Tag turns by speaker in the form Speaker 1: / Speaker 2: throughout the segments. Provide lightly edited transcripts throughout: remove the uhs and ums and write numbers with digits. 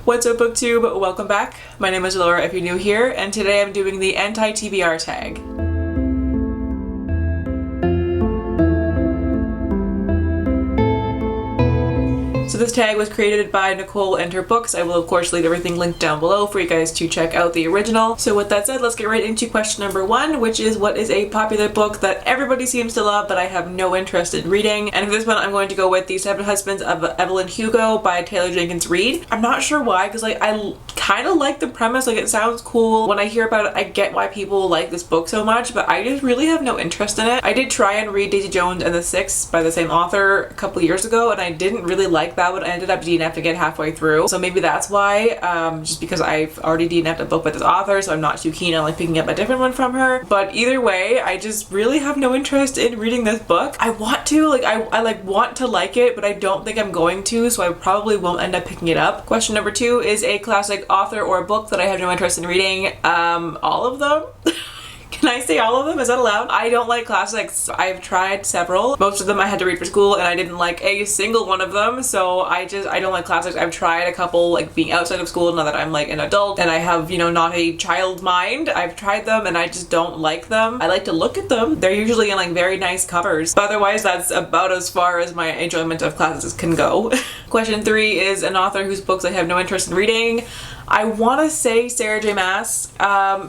Speaker 1: What's up, booktube? Welcome back. My name is Laura if you're new here, and today I'm doing the Anti-TBR tag. So this tag was created by Nicole and her books. I will of course leave everything linked down below for you guys to check out the original. So with that said, let's get right into question number 1, which is what is a popular book that everybody seems to love but I have no interest in reading? And for this one I'm going to go with The Seven Husbands of Evelyn Hugo by Taylor Jenkins Reid. I'm not sure why, because I kind of like the premise, it sounds cool. When I hear about it I get why people like this book so much, but I just really have no interest in it. I did try and read Daisy Jones and the Six by the same author a couple years ago and I didn't really like that one. I ended up DNFing it halfway through, so maybe that's why, just because I've already DNF'd a book by this author, so I'm not too keen on picking up a different one from her. But either way, I just really have no interest in reading this book. I want to, I want to like it, but I don't think I'm going to, so I probably won't end up picking it up. Question number 2 is a classic author or a book that I have no interest in reading. All of them. Can I say all of them? Is that allowed? I don't like classics. I've tried several. Most of them I had to read for school and I didn't like a single one of them, so I don't like classics. I've tried a couple being outside of school now that I'm an adult and I have, not a child mind. I've tried them and I just don't like them. I like to look at them. They're usually in very nice covers, but otherwise that's about as far as my enjoyment of classics can go. Question 3 is an author whose books I have no interest in reading. I want to say Sarah J. Maas,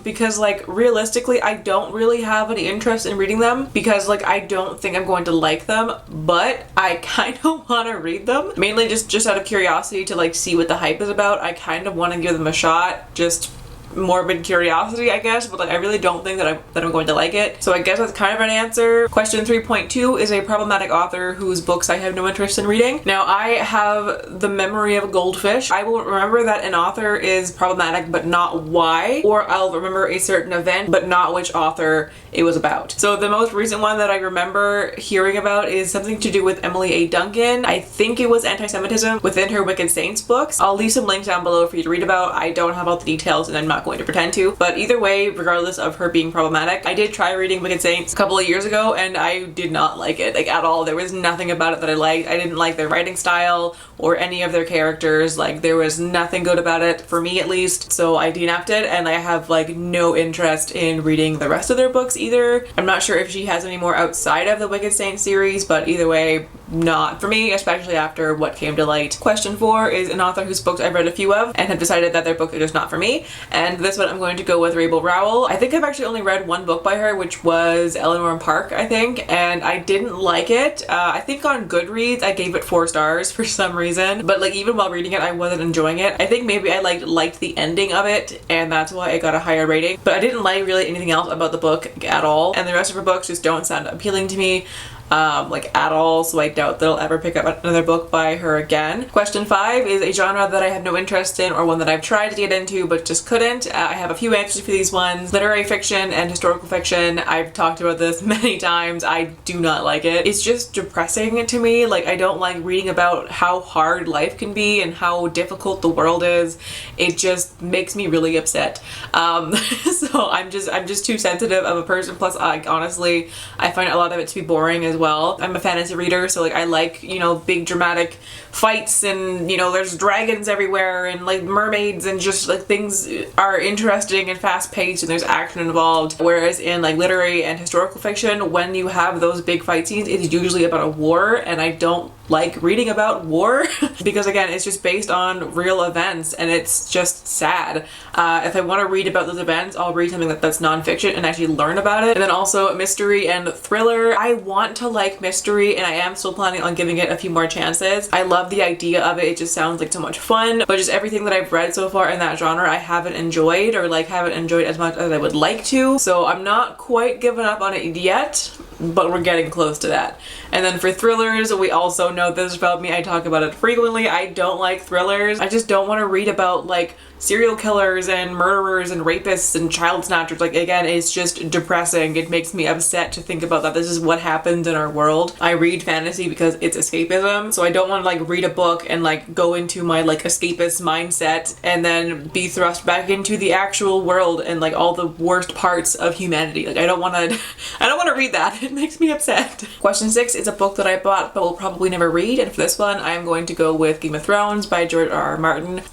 Speaker 1: because realistically I don't really have any interest in reading them because I don't think I'm going to like them, but I kind of want to read them. Mainly just out of curiosity to see what the hype is about. I kind of want to give them a shot, just morbid curiosity I guess, but I really don't think that I'm going to like it. So I guess that's kind of an answer. Question 3.2 is a problematic author whose books I have no interest in reading. Now I have the memory of a goldfish. I will remember that an author is problematic but not why, or I'll remember a certain event but not which author it was about. So the most recent one that I remember hearing about is something to do with Emily A. Duncan. I think it was anti-Semitism within her Wicked Saints books. I'll leave some links down below for you to read about. I don't have all the details and I'm not going to pretend to, but either way, regardless of her being problematic, I did try reading Wicked Saints a couple of years ago and I did not like it at all. There was nothing about it that I liked. I didn't like their writing style or any of their characters. There was nothing good about it, for me at least, so I DNF'd it and I have no interest in reading the rest of their books either. I'm not sure if she has any more outside of the Wicked Saints series, but either way, not for me, especially after what came to light. Question 4 is an author whose books I've read a few of and have decided that their books are just not for me, and this one I'm going to go with Rowell. I think I've actually only read one book by her, which was Eleanor and Park, I think, and I didn't like it. I think on Goodreads I gave it 4 stars for some reason, but even while reading it I wasn't enjoying it. I think maybe I liked the ending of it and that's why I got a higher rating, but I didn't like really anything else about the book at all, and the rest of her books just don't sound appealing to me at all, so I doubt that I'll ever pick up another book by her again. Question 5 is a genre that I have no interest in or one that I've tried to get into but just couldn't. I have a few answers for these ones. Literary fiction and historical fiction. I've talked about this many times. I do not like it. It's just depressing to me. I don't like reading about how hard life can be and how difficult the world is. It just makes me really upset. So I'm just too sensitive of a person, plus honestly I find a lot of it to be boring as well. I'm a fantasy reader, so I like, big dramatic fights and, there's dragons everywhere and mermaids and just things are interesting and fast-paced and there's action involved. Whereas in literary and historical fiction, when you have those big fight scenes, it's usually about a war, and I don't like reading about war because again it's just based on real events and it's just sad. If I want to read about those events, I'll read something that's non-fiction and actually learn about it. And then also mystery and thriller. I want to like mystery and I am still planning on giving it a few more chances. I love the idea of it. It just sounds like so much fun, but just everything that I've read so far in that genre I haven't enjoyed, or haven't enjoyed as much as I would like to, so I'm not quite giving up on it yet, but we're getting close to that. And then for thrillers, we also know this about me, I talk about it frequently, I don't like thrillers. I just don't want to read about serial killers and murderers and rapists and child snatchers. Again, it's just depressing. It makes me upset to think about that this is what happens in our world. I read fantasy because it's escapism, so I don't want to read a book and go into my escapist mindset and then be thrust back into the actual world and all the worst parts of humanity. I don't want to read that. It makes me upset. Question 6 is a book that I bought but will probably never read, and for this one I'm going to go with Game of Thrones by George R.R. Martin.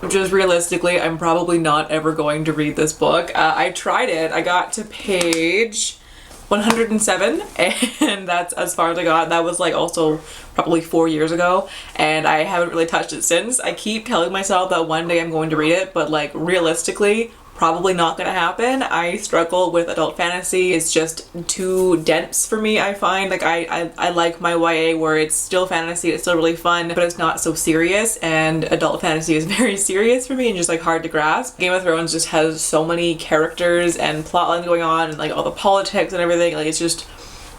Speaker 1: Just realistically, I'm probably not ever going to read this book. I tried it. I got to page 107 and that's as far as I got. That was like also probably 4 years ago, and I haven't really touched it since. I keep telling myself that one day I'm going to read it, but like realistically, probably not gonna happen. I struggle with adult fantasy. It's just too dense for me, I find. Like I like my YA where it's still fantasy, it's still really fun, but it's not so serious, and adult fantasy is very serious for me and just like hard to grasp. Game of Thrones just has so many characters and plotline going on and like all the politics and everything. Like it's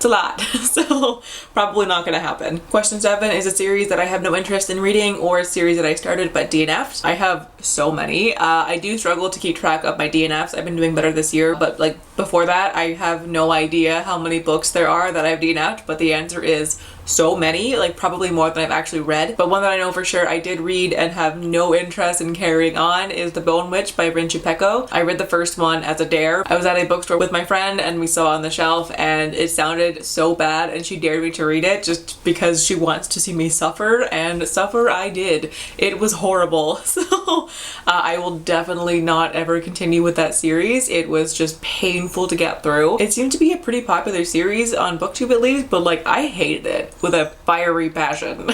Speaker 1: a lot. So probably not gonna happen. Question 7 is a series that I have no interest in reading, or a series that I started but DNF'd. I have so many. I do struggle to keep track of my DNFs. I've been doing better this year, but like before that I have no idea how many books there are that I've DNF'd, but the answer is so many, like probably more than I've actually read. But one that I know for sure I did read and have no interest in carrying on is The Bone Witch by Chupeco. I read the first one as a dare. I was at a bookstore with my friend and we saw it on the shelf and it sounded so bad, and she dared me to read it just because she wants to see me suffer, and suffer I did. It was horrible. So I will definitely not ever continue with that series. It was just painful to get through. It seemed to be a pretty popular series on BookTube at least, but like I hated it with a fiery passion.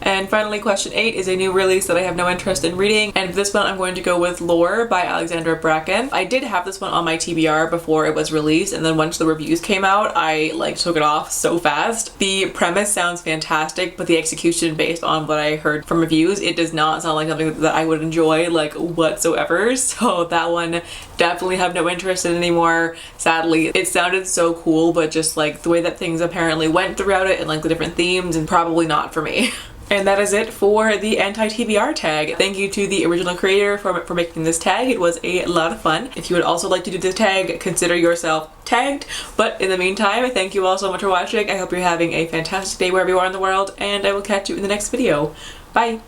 Speaker 1: And finally, question 8 is a new release that I have no interest in reading, and for this one I'm going to go with Lore by Alexandra Bracken. I did have this one on my TBR before it was released, and then once the reviews came out I like took it off so fast. The premise sounds fantastic, but the execution, based on what I heard from reviews, it does not sound like something that I would enjoy like whatsoever. So that one definitely have no interest in anymore, sadly. It sounded so cool, but just like the way that things apparently went throughout it and like the different themes, and probably not for me. And that is it for the Anti-TBR tag. Thank you to the original creator for making this tag. It was a lot of fun. If you would also like to do this tag, consider yourself tagged. But in the meantime, thank you all so much for watching. I hope you're having a fantastic day wherever you are in the world, and I will catch you in the next video. Bye!